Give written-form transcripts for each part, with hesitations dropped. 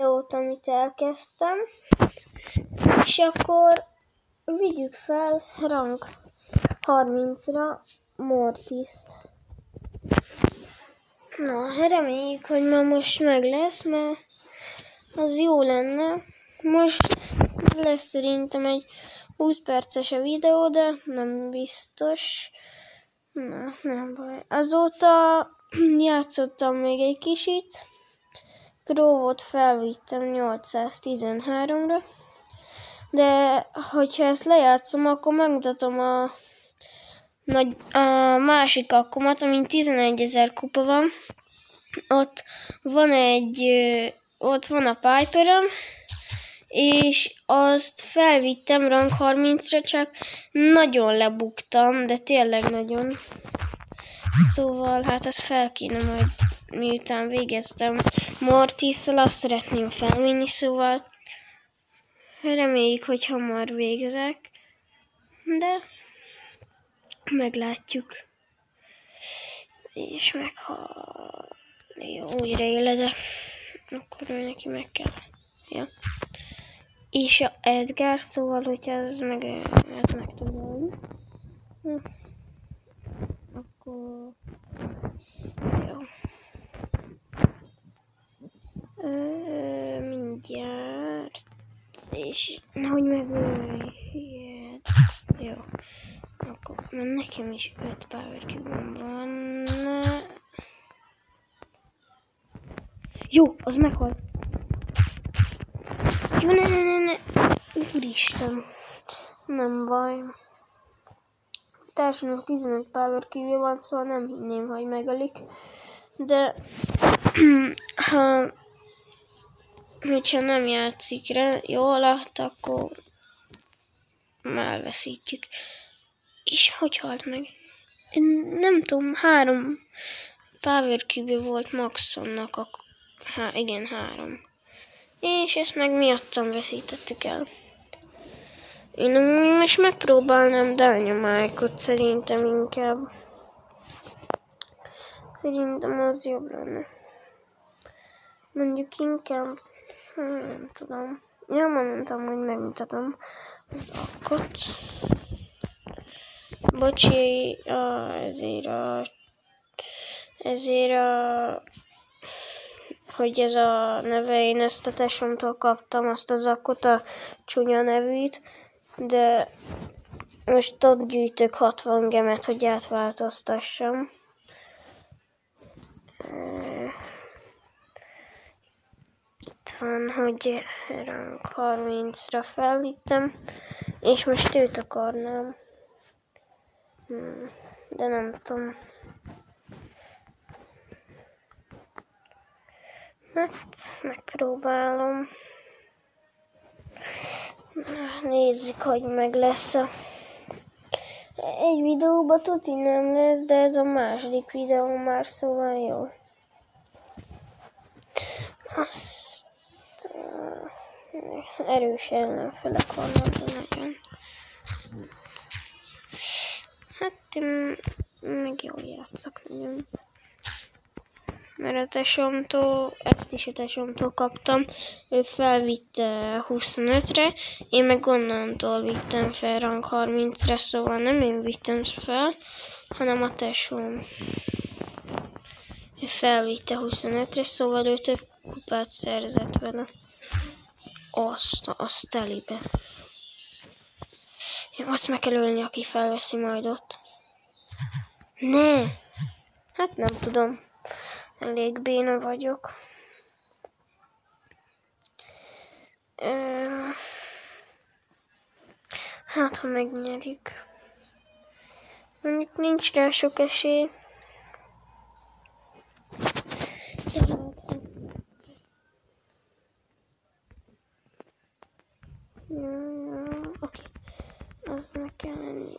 videót, amit elkezdtem, és akkor vigyük fel rang 30-ra Mortist. Na, reméljük, hogy ma most meg lesz, mert az jó lenne. Most lesz szerintem egy 20 perces a videó, de nem biztos. Na, nem baj. Azóta játszottam még egy kicsit. Grovot felvittem 813-ra. De hogyha ezt lejátszom, akkor megmutatom a másik akkomat, amin 11.000 kupa van. Ott van a Piperem, és azt felvittem rang 30-ra, csak nagyon lebuktam, de tényleg nagyon. Szóval hát ezt fel kéne majd, miután végeztem Mortisszal, azt szeretném felvinni, szóval reméljük, hogy hamar végzek, de meglátjuk. És jó, újra éle, akkor ő neki meg kell. Ja. És a Edgar, szóval, hogyha ez meg tud volni. Akkor jó. Mindjárt. És nehogy megöljed. Jó. Akkor nekem is 5 power cube-om van. Jó, az meghalt. Jó, ne. Úristen. Nem baj. Társadalom 15 power cube van, szóval nem hinném, hogy megölik. De hogyha nem játszik jól, akkor elveszítjük. És hogy halt meg? Én nem tudom, 3 power cube volt maxonnak. Igen, 3. És ezt meg miattam veszítettük el. Én most megpróbálnám Dynamite-ot szerintem inkább. Szerintem az jobb lenne. Mondjuk inkább, nem tudom. Ja, mondtam, hogy megmutatom az akkot. Bocsi, hogy ez a neve, én ezt a tesómtól kaptam, azt az akkot, a csúnya nevűt, de most ott gyűjtök 60 gemet, hogy átváltoztassam. Itt van, hogy rang 30-ra felvittem, és most őt akarnám. De nem tudom. Megpróbálom. Nézzük, hogy meg lesz egy videóban tuti nem lesz, de ez a második videó már, szóval jó. Azt erős ellenfelek vannak nekem. Hát én meg jól játszok nagyon. Mert a tesómtól, ezt is a tesómtól kaptam, ő felvitte 25-re, én meg onnantól vittem fel rang 30-re, szóval nem én vittem fel, hanem a tesóm. Ő felvitte 25-re, szóval ő több kupát szerzett vele. Azt telibe. Jó, azt meg kell ölni, aki felveszi majd ott. Ne! Hát nem tudom. Elég béna vagyok. Hát, ha megnyerik. Mondjuk nincs rá sok esély. Oké. Az meg kell lenni.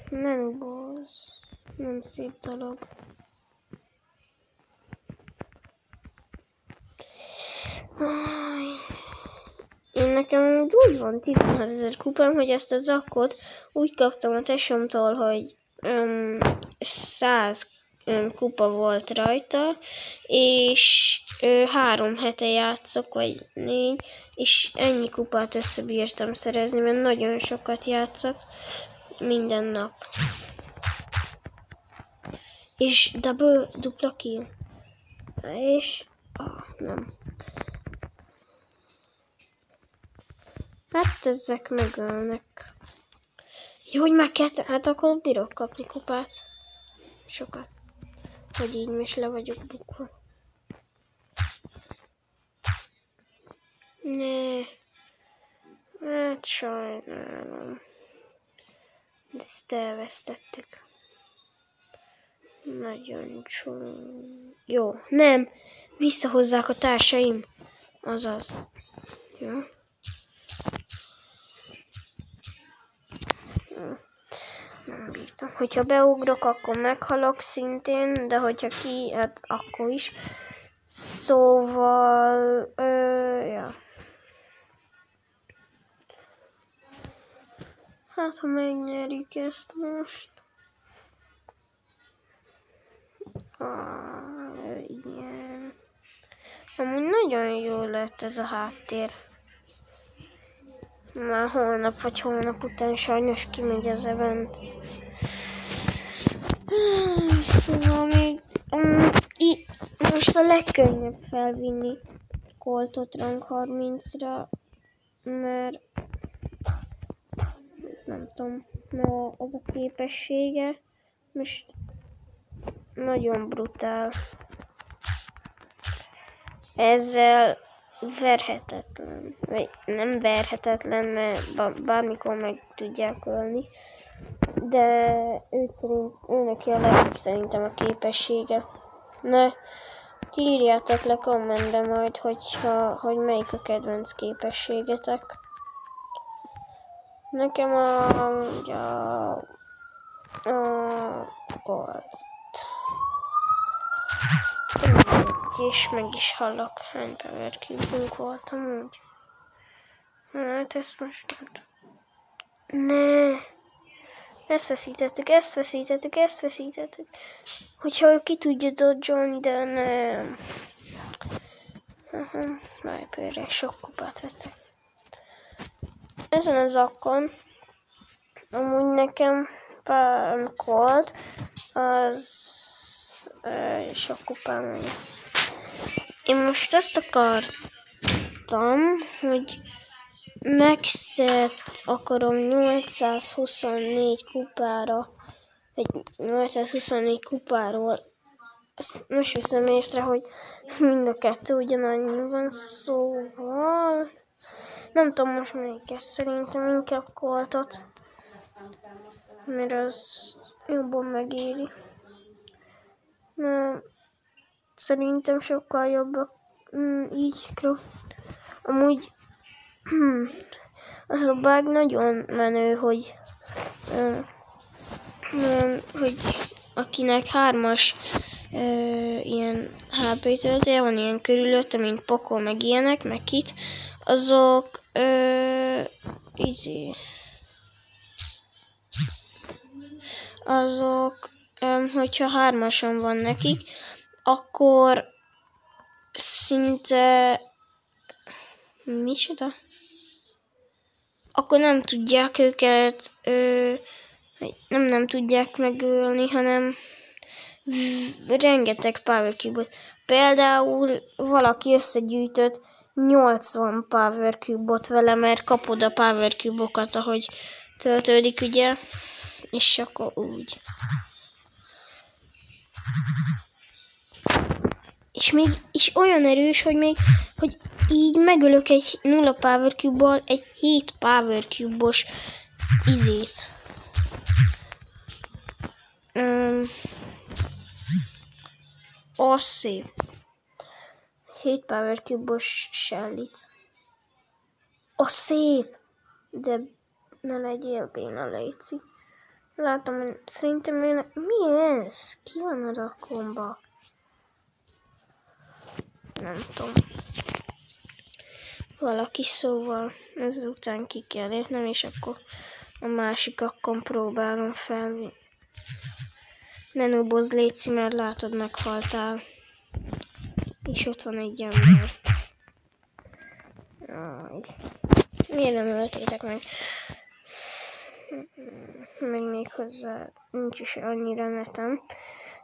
Nem boss. Nem szép dolog. Én nekem úgy van 16.000 kupám, hogy ezt a zakkot úgy kaptam a tesómtól, hogy 100 kupa volt rajta, és 3 hete játszok, vagy 4, és ennyi kupát összebírtam szerezni, mert nagyon sokat játszok minden nap. És dupla kill. És... nem. Hát ezek megölnek. Jó, hogy már hát akkor bírok kapni kupát. Sokat. Hogy így most le vagyok bukva. Ne. Hát sajnálom. De ezt elvesztettük. Nagyon csúny. Jó, nem. Visszahozzák a társaim. Azaz. Jó. Nem bírtam. Hogyha beugrok, akkor meghalok szintén, de hogyha ki, hát akkor is. Szóval, ja. Hát, ha megnyerjük ezt most. Igen. Amúgy nagyon jó lett ez a háttér. Már holnap vagy holnap után sajnos kimegy az event. Szóval még most a legkönnyebb felvinni Coltot rang 30-ra, mert nem tudom, mert ez a képessége most nagyon brutál. Ezzel verhetetlen, vagy nem verhetetlen, mert bármikor meg tudják ölni, de őnek a legjobb szerintem a képessége. Ne, írjátok le kommentbe majd, hogy melyik a kedvenc képességetek. Nekem a Colt. És meg is hallok, hány Power Cube-ünk volt amúgy. Hát ezt most nem tudom. Ne! Ezt veszítettük. Hogyha ő ki tudja dodge-olni, de nem. Sniperre sok kupát vesztek. Ezen az akkon, amúgy nekem Colt, az sok kupám van. Én most azt akartam, hogy maxet akarom 824 kupára, vagy 824 kupáról. Azt most veszem észre, hogy mind a kettő ugyanannyi van, szóval nem tudom most melyiket, szerintem inkább Coltot, mert az jobban megéri. Mert szerintem sokkal jobb így. Amúgy az a bug nagyon menő, hogy akinek 3-as ilyen HP töltője van ilyen körülötte, mint Pokol, meg ilyenek, meg Kit, azok hogyha 3-ason van nekik, akkor szinte micsoda? Akkor nem tudják őket nem tudják megölni, hanem rengeteg Power Cube-ot. Például valaki összegyűjtött 80 Power Cube-ot vele, mert kapod a Power Cube-okat, ahogy töltődik, ugye? És akkor úgy. És még is olyan erős, hogy így megölök egy 0 Power Cube-ból egy 7 Power Cube-os izét. Az szép. 7 Power Cube-os Shelly-t. Az szép! De ne legyél béna, léci. Látom, hogy szerintem mi ez? Ki van a rakomba? Nem tudom. Valaki, szóval ezután ki kell lépnem, és akkor a másik akkon próbálom felvinni. Nenobozz, létszi, mert látod, meghaltál. És ott van egy ember. Aj. Miért nem öltétek meg? Meg még hozzá nincs is annyira netem,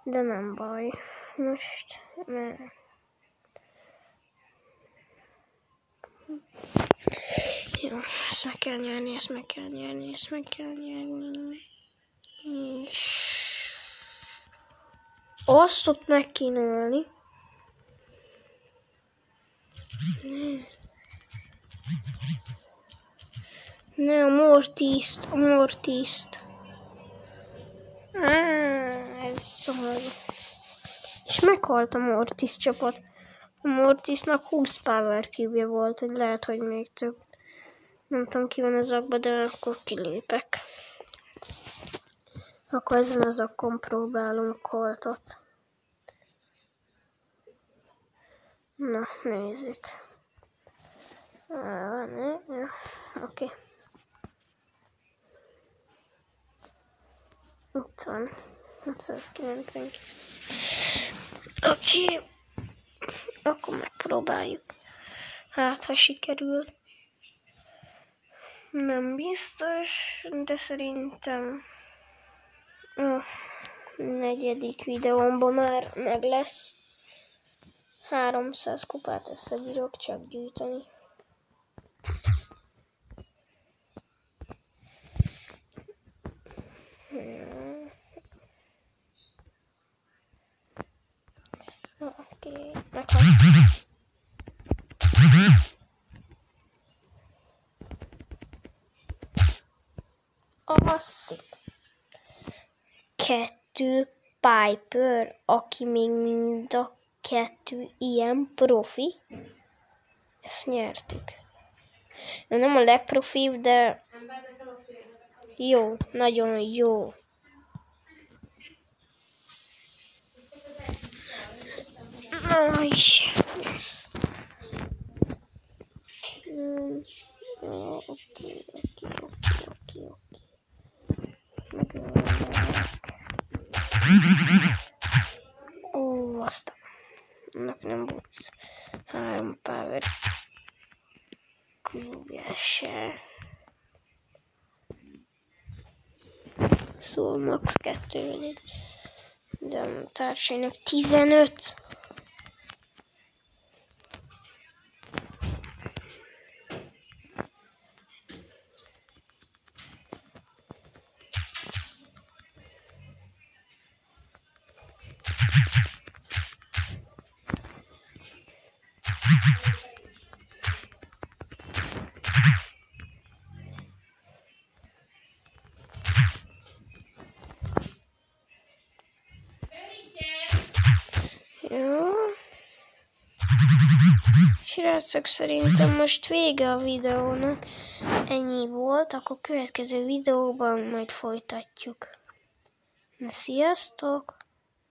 de nem baj. Most ne. Jó, ezt meg kell nyerni, ezt meg kell nyerni, ezt meg kell nyerni. És azt ott meg kéne ölni. Ne, a Mortist, a Mortist. Ez szomorú. És meghalt a Mortis csapat. A Mortisnak 20 power cube-je volt, hogy lehet, hogy még több. Nem tudom, ki van az akba, de akkor kilépek. Akkor ezen az akkon próbálom Coltot. Na, nézzük. Oké. Itt van. 690. Oké. Akkor megpróbáljuk. Hát, ha sikerül. Nem biztos, de szerintem a 4. videómban már meg lesz. 300 kupát összebírok csak gyűjteni. Oké, meghalt. Szép. 2 Piper, aki még mind a 2 ilyen profi. Ezt nyertük. Nem a legprofibb, de jó, nagyon jó. Oké. Ó, aztán. Ennek nem volt 3 power cube se. Szóval max 2 legyen. De a társainak 15. Jó. Srácok, szerintem most vége a videónak. Ennyi volt, akkor következő videóban majd folytatjuk. Na, sziasztok!